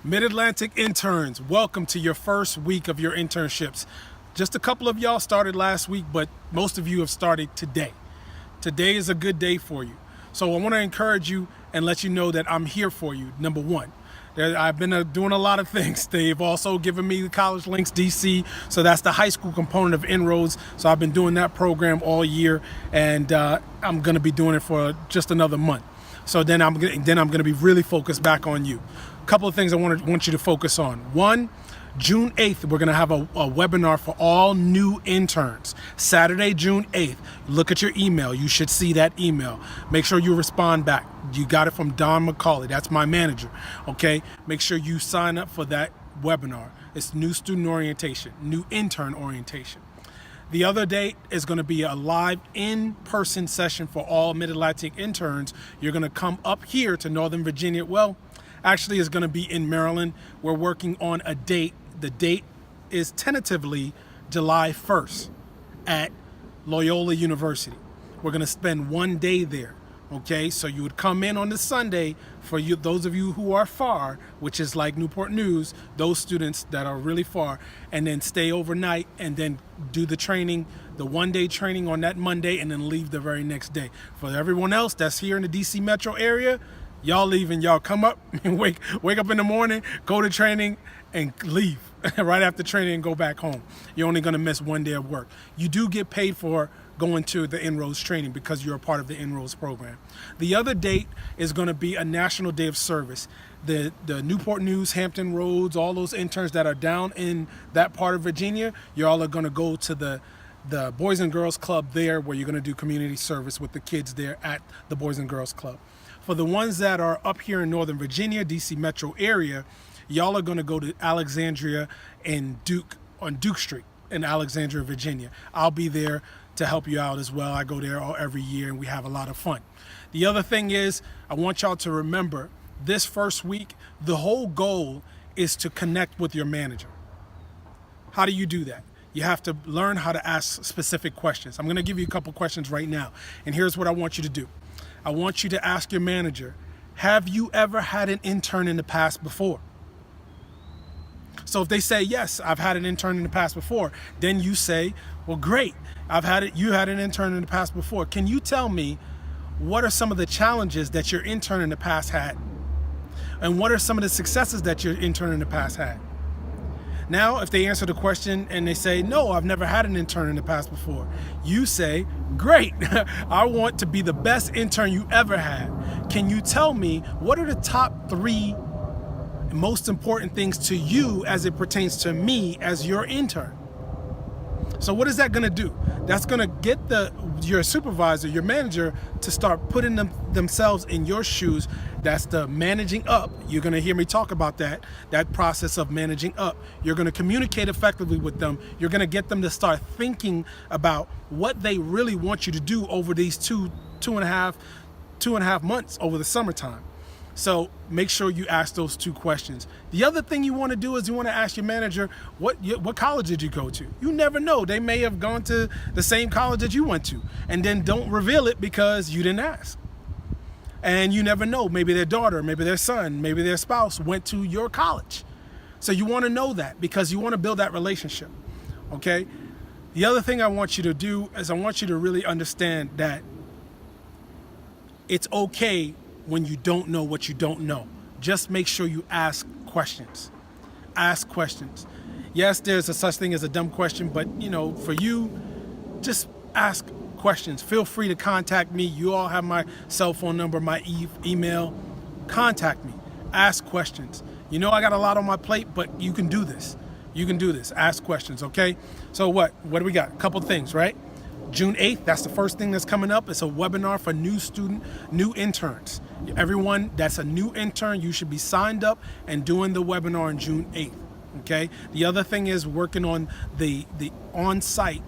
Mid-Atlantic interns, welcome to your first week of your internships. Just a couple of y'all started last week, but most of you have started today. Today is a good day for you. So I want to encourage you and let you know that I'm here for you, number one. I've been doing a lot of things. They've also given me the College Links DC, so that's the high school component of INROADS. So I've been doing that program all year, and I'm going to be doing it for just another month. So then I'm going to be really focused back on you. A couple of things I want you to focus on. One, June 8th, we're going to have a webinar for all new interns. Saturday, June 8th. Look at your email. You should see that email. Make sure you respond back. You got it from Don McCauley. That's my manager. Okay? Make sure you sign up for that webinar. It's new student orientation, new intern orientation. The other date is going to be a live in-person session for all Mid-Atlantic interns. You're going to come up here to Northern Virginia. Well, actually, it's going to be in Maryland. We're working on a date. The date is tentatively July 1st at Loyola University. We're going to spend one day there. Okay, so you would come in on the Sunday for you, those of you who are far, which is like Newport News, those students that are really far, and then stay overnight and then do the training, the one-day training on that Monday, and then leave the very next day. For everyone else that's here in the DC metro area, y'all leave and y'all come up and wake up in the morning, go to training, and leave right after training and go back home. You're only going to miss one day of work. You do get paid for going to the INROADS training because you're a part of the INROADS program. The other date is going to be a National Day of Service. The Newport News, Hampton Roads, all those interns that are down in that part of Virginia, you all are going to go to the Boys and Girls Club there, where you're going to do community service with the kids there at the Boys and Girls Club. For the ones that are up here in Northern Virginia, DC metro area, y'all are going to go to Alexandria and on Duke Street in Alexandria, Virginia. I'll be there to help you out as well. I go there every year and we have a lot of fun. The other thing is, I want y'all to remember this first week, the whole goal is to connect with your manager. How do you do that? You have to learn how to ask specific questions. I'm going to give you a couple questions right now. And here's what I want you to do. I want you to ask your manager, have you ever had an intern in the past before? So if they say, yes, I've had an intern in the past before, then you say, well, great. You had an intern in the past before. Can you tell me what are some of the challenges that your intern in the past had? And what are some of the successes that your intern in the past had? Now, if they answer the question and they say, no, I've never had an intern in the past before, you say, great. I want to be the best intern you ever had. Can you tell me what are the top 3 most important things to you as it pertains to me as your intern? So what is that going to do? That's going to get your supervisor, your manager, to start putting themselves in your shoes. That's the managing up. You're going to hear me talk about that process of managing up. You're going to communicate effectively with them. You're going to get them to start thinking about what they really want you to do over these two and a half months over the summertime. So make sure you ask those 2 questions. The other thing you want to do is you want to ask your manager, what college did you go to? You never know. They may have gone to the same college that you went to, and then don't reveal it because you didn't ask. And you never know. Maybe their daughter, maybe their son, maybe their spouse went to your college. So you want to know that because you want to build that relationship. Okay? The other thing I want you to do is I want you to really understand that it's okay when you don't know what you don't know. Just make sure you ask questions. Ask questions. Yes, there's a such thing as a dumb question, but for you, just ask questions. Feel free to contact me. You all have my cell phone number, my email. Contact me. Ask questions. I got a lot on my plate, but you can do this. You can do this. Ask questions, okay? So what do we got? A couple things, right? June 8th, that's the first thing that's coming up. It's a webinar for new interns. Everyone that's a new intern, you should be signed up and doing the webinar on June 8th, okay? The other thing is working on the on-site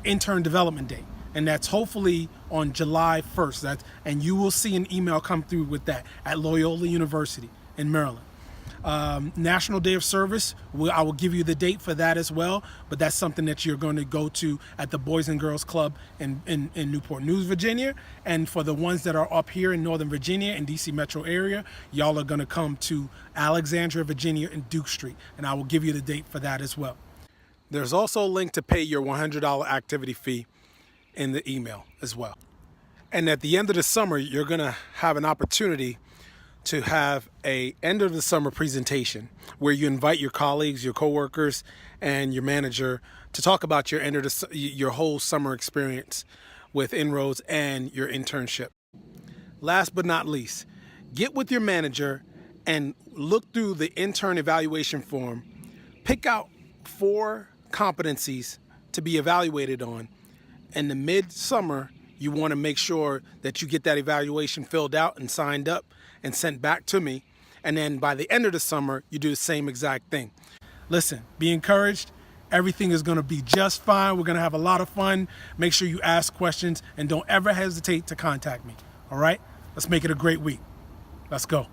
intern development day, and that's hopefully on July 1st. And you will see an email come through with that at Loyola University in Maryland. National Day of Service, I will give you the date for that as well, but that's something that you're going to go to at the Boys and Girls Club in Newport News, Virginia. And for the ones that are up here in Northern Virginia and DC metro area, y'all are going to come to Alexandria, Virginia and Duke Street, and I will give you the date for that as well. There's also a link to pay your $100 activity fee in the email as well. And at the end of the summer, you're going to have an opportunity to have a end of the summer presentation where you invite your colleagues, your coworkers, and your manager to talk about your whole summer experience with INROADS and your internship. Last but not least, get with your manager and look through the intern evaluation form. Pick out 4 competencies to be evaluated on. In the mid-summer, you want to make sure that you get that evaluation filled out and signed up and sent back to me. And then by the end of the summer, you do the same exact thing. Listen, be encouraged. Everything is going to be just fine. We're going to have a lot of fun. Make sure you ask questions and don't ever hesitate to contact me. All right? Let's make it a great week. Let's go.